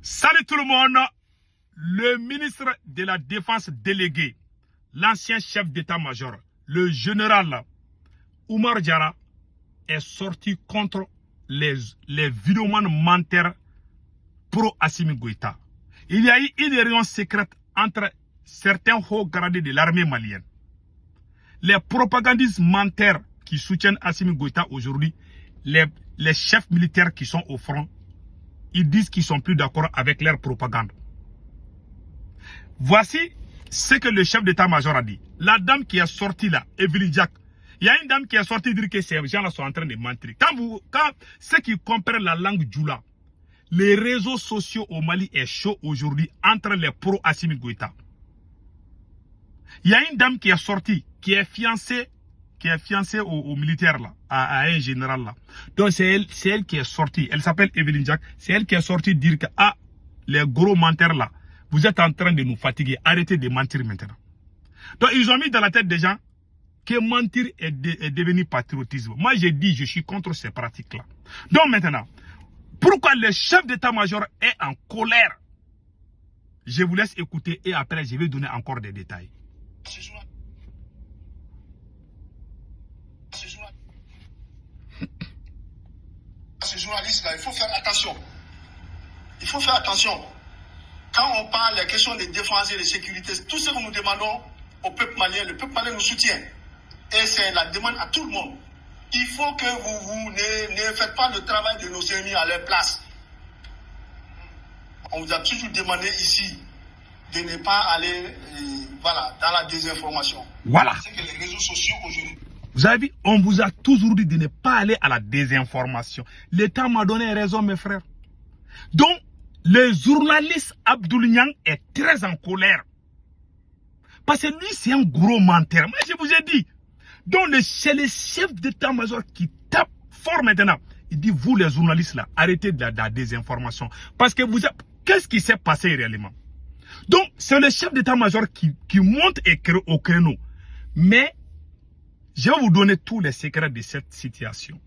Salut tout le monde. Le ministre de la Défense délégué, l'ancien chef d'état-major, le général Oumar Diarra, est sorti contre les vidéomans menteurs pro-Assimi Goïta. Il y a eu une réunion secrète entre certains hauts gradés de l'armée malienne. Les propagandistes menteurs qui soutiennent Assimi Goïta aujourd'hui, les chefs militaires qui sont au front, ils disent qu'ils sont plus d'accord avec leur propagande. Voici ce que le chef d'état-major a dit. La dame qui est sortie là, Evelyne Jack, il y a une dame qui est sortie dire que ces gens-là sont en train de mentir. Quand ceux qui comprennent la langue djoula, les réseaux sociaux au Mali est chaud aujourd'hui entre les pro-Assimi Goïta. Il y a une dame qui est sortie, qui est fiancée au militaire là, à un général là. Donc c'est elle qui est sortie. Elle s'appelle Evelyne Jack. C'est elle qui est sortie dire que les gros menteurs là, vous êtes en train de nous fatiguer. Arrêtez de mentir maintenant. Donc ils ont mis dans la tête des gens que mentir est devenu patriotisme. Moi j'ai dit je suis contre ces pratiques là. Donc maintenant, pourquoi le chef d'état-major est en colère? Je vous laisse écouter et après je vais donner encore des détails. Ces journalistes-là, il faut faire attention. Il faut faire attention. Quand on parle des questions de défense et de sécurité, tout ce que nous demandons au peuple malien, le peuple malien nous soutient. Et c'est la demande à tout le monde. Il faut que vous ne faites pas le travail de nos ennemis à leur place. On vous a toujours demandé ici de ne pas aller dans la désinformation. Voilà. C'est que les réseaux sociaux aujourd'hui. Vous avez vu, on vous a toujours dit de ne pas aller à la désinformation. L'État m'a donné raison, mes frères. Donc, le journaliste Abdoul Niang est très en colère. Parce que lui, c'est un gros menteur. Moi, je vous ai dit. Donc, c'est le chef d'état-major qui tape fort maintenant. Il dit, vous les journalistes là, arrêtez de la désinformation. Parce que qu'est-ce qui s'est passé réellement? Donc, c'est le chef d'état-major qui monte au créneau. Mais, je vais vous donner tous les secrets de cette situation.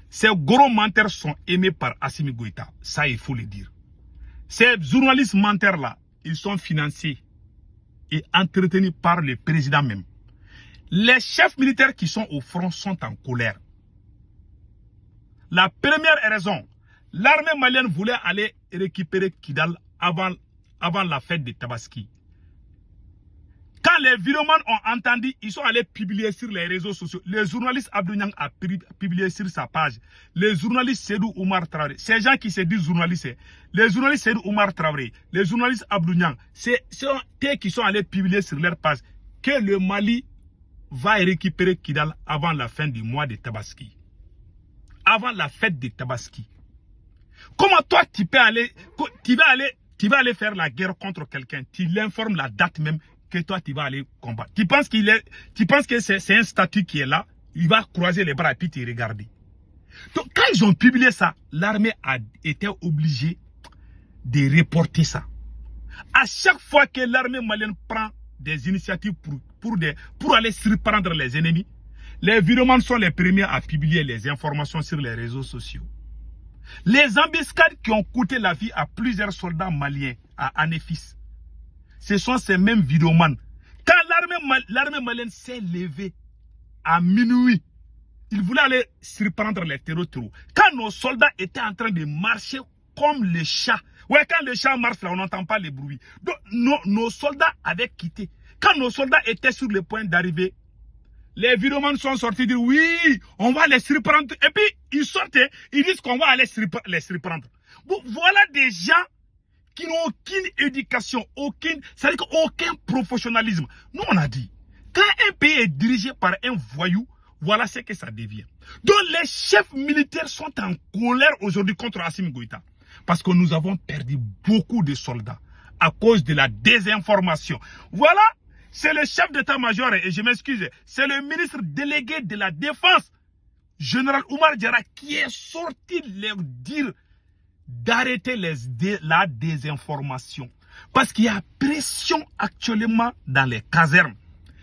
Ces gros menteurs sont aimés par Assimi Goïta. Ça, il faut le dire. Ces journalistes menteurs-là, ils sont financés et entretenus par le président même. Les chefs militaires qui sont au front sont en colère. La première raison, l'armée malienne voulait aller récupérer Kidal avant la fête de Tabaski. Quand les vidéomans ont entendu, ils sont allés publier sur les réseaux sociaux. Le journaliste Abdoul Niang a publié sur sa page. Les journalistes Seydou Oumar Traoré, ces gens qui se disent journalistes, les journalistes Seydou Oumar Traoré, les journalistes Abdoul Niang, c'est eux qui sont allés publier sur leur page que le Mali va récupérer Kidal avant la fin du mois de Tabaski. Avant la fête de Tabaski. Comment toi tu vas aller faire la guerre contre quelqu'un, tu l'informes la date même que toi tu vas aller combattre. Tu penses que c'est un statut qui est là, il va croiser les bras et puis te regarder. Donc quand ils ont publié ça, l'armée a été obligée de reporter ça. À chaque fois que l'armée malienne prend des initiatives pour aller surprendre les ennemis, les vidéomans sont les premiers à publier les informations sur les réseaux sociaux. Les embuscades qui ont coûté la vie à plusieurs soldats maliens à Anefis, ce sont ces mêmes vidéomans. Quand l'armée malienne s'est levée à minuit, ils voulaient aller surprendre les terroristes. Quand nos soldats étaient en train de marcher comme les chats. Ouais, quand les chats marchent là, on n'entend pas les bruits. Donc, nos soldats avaient quitté. Quand nos soldats étaient sur le point d'arriver, les vidéomans sont sortis dire oui, on va les surprendre. Et puis, ils sortent, ils disent qu'on va aller les surprendre. Bon, voilà des gens qui n'ont aucune éducation, c'est-à-dire aucun professionnalisme. Nous, on a dit, quand un pays est dirigé par un voyou, voilà ce que ça devient. Donc, les chefs militaires sont en colère aujourd'hui contre Assimi Goïta. Parce que nous avons perdu beaucoup de soldats à cause de la désinformation. Voilà, c'est le chef d'état-major, et je m'excuse, c'est le ministre délégué de la Défense, général Oumar Diarra, qui est sorti leur dire d'arrêter la désinformation. Parce qu'il y a pression actuellement dans les casernes.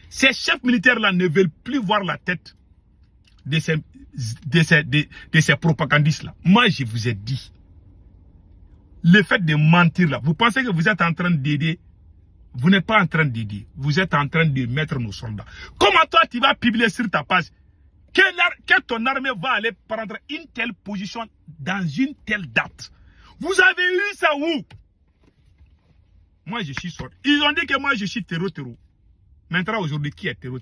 Ces chefs militaires-là ne veulent plus voir la tête de ces propagandistes-là. Moi, je vous ai dit, le fait de mentir là, vous pensez que vous êtes en train d'aider? Vous n'êtes pas en train d'aider. Vous êtes en train de mettre nos soldats. Comment toi, tu vas publier sur ta page que ton armée va aller prendre une telle position dans une telle date? Vous avez eu ça où? Moi, je suis sorti. Ils ont dit que moi, je suis terreau. Maintenant, aujourd'hui, qui est terreau?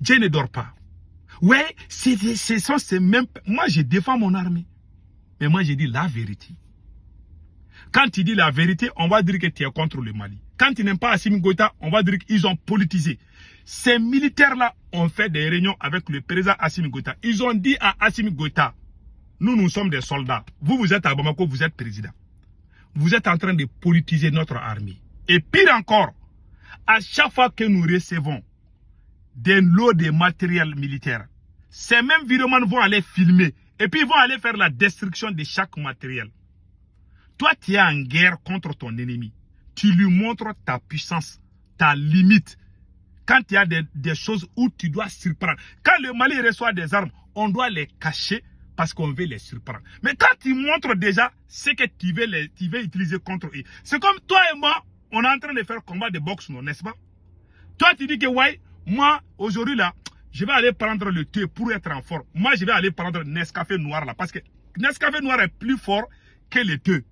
Dieu ne dort pas. Ouais, ce sont ces mêmes... Moi, je défends mon armée. Mais moi, je dis la vérité. Quand tu dis la vérité, on va dire que tu es contre le Mali. Quand tu n'aimes pas Assimi Goïta, on va dire qu'ils ont politisé. Ces militaires-là ont fait des réunions avec le président Assimi Goïta. Ils ont dit à Assimi Goïta, nous sommes des soldats. Vous êtes à Bamako, vous êtes président. Vous êtes en train de politiser notre armée. Et pire encore, à chaque fois que nous recevons des lots de matériel militaire, ces mêmes vidéomans vont aller filmer et puis ils vont aller faire la destruction de chaque matériel. Toi, tu es en guerre contre ton ennemi. Tu lui montres ta puissance, ta limite. Quand il y a des choses où tu dois surprendre. Quand le Mali reçoit des armes, on doit les cacher parce qu'on veut les surprendre. Mais quand tu montres déjà ce que tu veux utiliser contre eux, c'est comme toi et moi, on est en train de faire combat de boxe, n'est-ce pas? Toi, tu dis que, ouais, moi, aujourd'hui, là, je vais aller prendre le thé pour être en forme. Moi, je vais aller prendre Nescafé noir, là, parce que Nescafé noir est plus fort que le thé.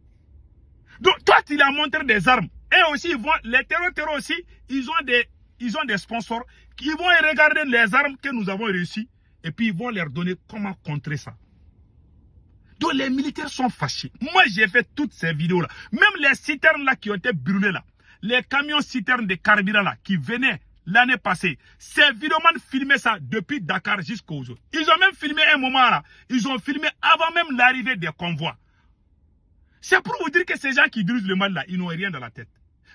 Donc, toi, tu leur montres des armes. Et aussi, les terrors aussi, ils ont des sponsors qui vont regarder les armes que nous avons reçues et puis ils vont leur donner comment contrer ça. Donc, les militaires sont fâchés. Moi, j'ai fait toutes ces vidéos-là. Même les citernes là qui ont été brûlées là, les camions citernes de carburant là qui venaient l'année passée, ces vidéomans filmaient ça depuis Dakar jusqu'au jour. Ils ont même filmé un moment là. Ils ont filmé avant même l'arrivée des convois. C'est pour vous dire que ces gens qui dirigent le Mali là, ils n'ont rien dans la tête.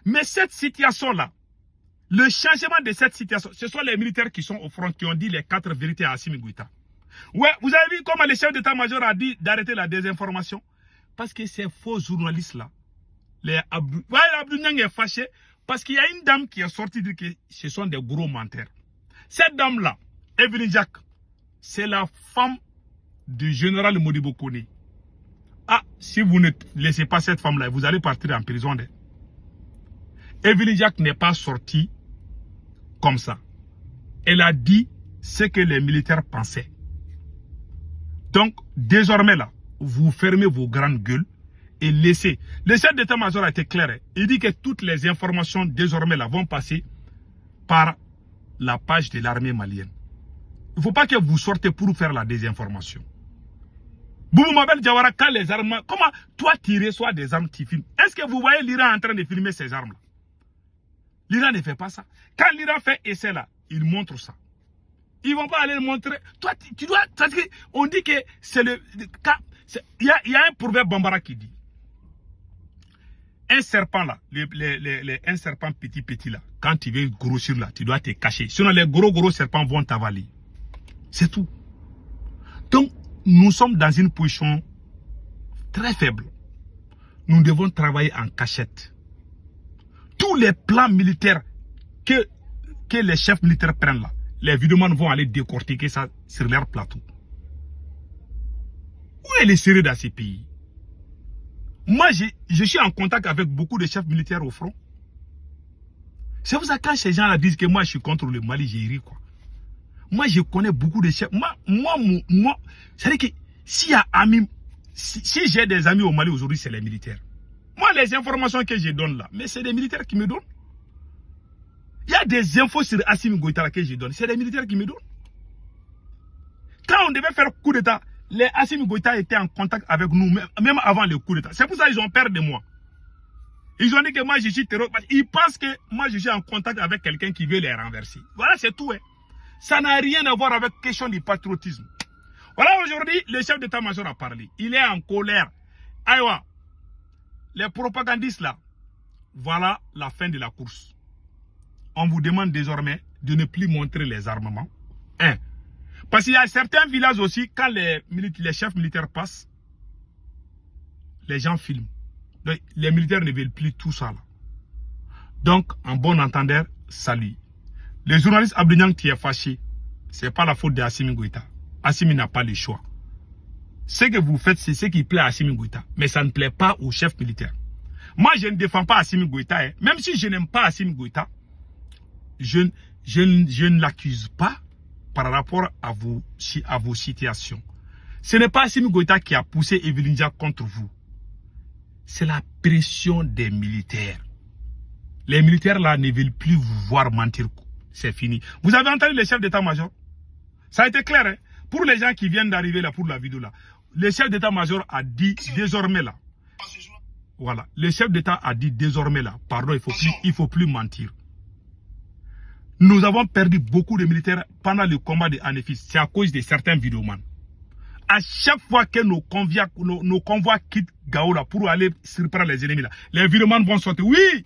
Mais cette situation-là, le changement de cette situation, ce sont les militaires qui sont au front, qui ont dit les 4 vérités à Assimi Goïta. Ouais, vous avez vu comment le chef d'état-major a dit d'arrêter la désinformation? Parce que ces faux journalistes-là, Abdou Niang est fâché parce qu'il y a une dame qui est sortie dire que ce sont des gros menteurs. Cette dame-là, Evelyne Jacques, c'est la femme du général Modibo Kone. Ah, si vous ne laissez pas cette femme-là, vous allez partir en prison. Evelyne Jacques n'est pas sortie comme ça. Elle a dit ce que les militaires pensaient. Donc, désormais là, vous fermez vos grandes gueules et laissez. Le chef d'état-major a été clair. Il dit que toutes les informations désormais là vont passer par la page de l'armée malienne. Il ne faut pas que vous sortez pour faire la désinformation. Boubou Mabel Diawara, quand les armes... Comment toi tu reçois des armes, tu filmes? Est-ce que vous voyez l'Iran en train de filmer ces armes-là? L'Iran ne fait pas ça. Quand l'Iran fait essai là, il montre ça. Ils ne vont pas aller le montrer. Toi, tu dois... On dit que c'est le... Il y a un proverbe bambara qui dit. Un serpent là, un serpent petit là, quand tu veux grossir là, tu dois te cacher. Sinon les gros serpents vont t'avaler. C'est tout. Donc, nous sommes dans une position très faible. Nous devons travailler en cachette. Tous les plans militaires que les chefs militaires prennent là, les vidéomans vont aller décortiquer ça sur leur plateau. Où est le sérieux dans ces pays? Moi, je suis en contact avec beaucoup de chefs militaires au front. C'est pour ça que quand ces gens-là disent que moi je suis contre le Mali, j'ai ri quoi. Moi, je connais beaucoup de chefs. Moi, c'est-à-dire que si j'ai des amis au Mali aujourd'hui, c'est les militaires. Moi, les informations que je donne là, mais c'est des militaires qui me donnent. Il y a des infos sur Assimi Goïta que je donne, c'est les militaires qui me donnent. Quand on devait faire coup d'État, les Assimi Goïta étaient en contact avec nous, même avant le coup d'État. C'est pour ça qu'ils ont peur de moi. Ils ont dit que moi, je suis terroriste. Ils pensent que moi, je suis en contact avec quelqu'un qui veut les renverser. Voilà, c'est tout. Hein. Ça n'a rien à voir avec la question du patriotisme. Voilà, aujourd'hui, le chef d'état-major a parlé. Il est en colère. Aïwa, les propagandistes là, voilà la fin de la course. On vous demande désormais de ne plus montrer les armements. Parce qu'il y a certains villages aussi, quand les chefs militaires passent, les gens filment. Donc, les militaires ne veulent plus tout ça là. Donc, en bon entendeur, salut. Le journaliste Abdou Niang qui est fâché, ce n'est pas la faute d'Assimi Goïta. Assimi n'a pas le choix. Ce que vous faites, c'est ce qui plaît à Assimi Goïta. Mais ça ne plaît pas au chef militaire. Moi, je ne défends pas Assimi Goïta. Hein. Même si je n'aime pas Assimi Goïta, je ne l'accuse pas par rapport à vos situations. Ce n'est pas Assimi Goïta qui a poussé Evelyne Dia contre vous. C'est la pression des militaires. Les militaires là ne veulent plus vous voir mentir. C'est fini. Vous avez entendu le chef d'état-major? Ça a été clair. Hein? Pour les gens qui viennent d'arriver là pour la vidéo là, le chef d'état-major a dit désormais là. Voilà. Le chef d'état a dit désormais là. Pardon, il faut plus mentir. Nous avons perdu beaucoup de militaires pendant le combat de Anefis. C'est à cause de certains vidéomans. À chaque fois que nos convois quittent Gaoula pour aller surprendre les ennemis là, les vidéomans vont sortir. Oui,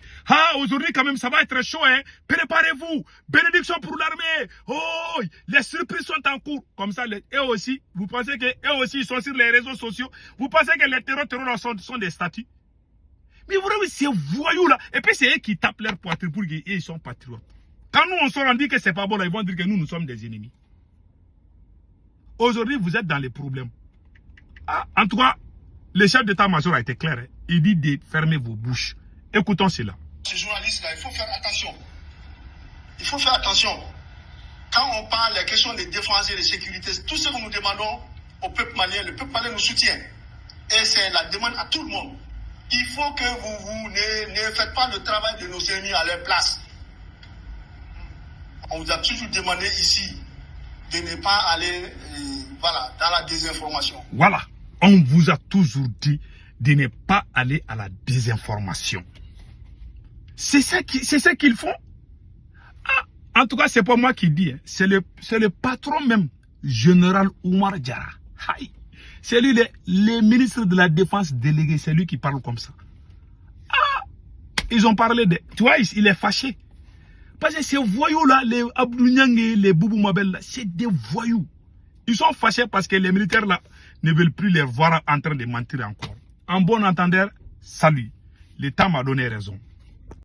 aujourd'hui quand même ça va être chaud, hein. Préparez-vous. Bénédiction pour l'armée. Oh, les surprises sont en cours. Comme ça, eux aussi, vous pensez que eux aussi ils sont sur les réseaux sociaux. Vous pensez que les terroristes sont des statues. Mais vous voyez ces voyous là. Et puis c'est eux qui tapent leur poitrine pour qu'ils sont patriotes. Quand nous on sort, on dit que c'est pas bon là, ils vont dire que nous sommes des ennemis. Aujourd'hui, vous êtes dans les problèmes. En tout cas, le chef d'état-major a été clair. Hein. Il dit de fermer vos bouches. Écoutons cela. Ces journalistes-là, il faut faire attention. Il faut faire attention. Quand on parle des questions de défense et de sécurité, tout ce que nous demandons au peuple malien, le peuple malien nous soutient. Et c'est la demande à tout le monde. Il faut que vous ne faites pas le travail de nos ennemis à leur place. On vous a toujours demandé ici de ne pas aller dans la désinformation. Voilà. On vous a toujours dit de ne pas aller à la désinformation. C'est ça qu'ils font. En tout cas, c'est pas moi qui dis. Hein. C'est le patron même, général Oumar Diarra. C'est lui, le ministre de la Défense délégué, c'est lui qui parle comme ça. Ils ont parlé de... Tu vois, il est fâché. Parce que ces voyous-là, les Abdou Niang et les Boubou Mabel, c'est des voyous. Ils sont fâchés parce que les militaires là ne veulent plus les voir en train de mentir encore. En bon entendeur, salut. L'État m'a donné raison.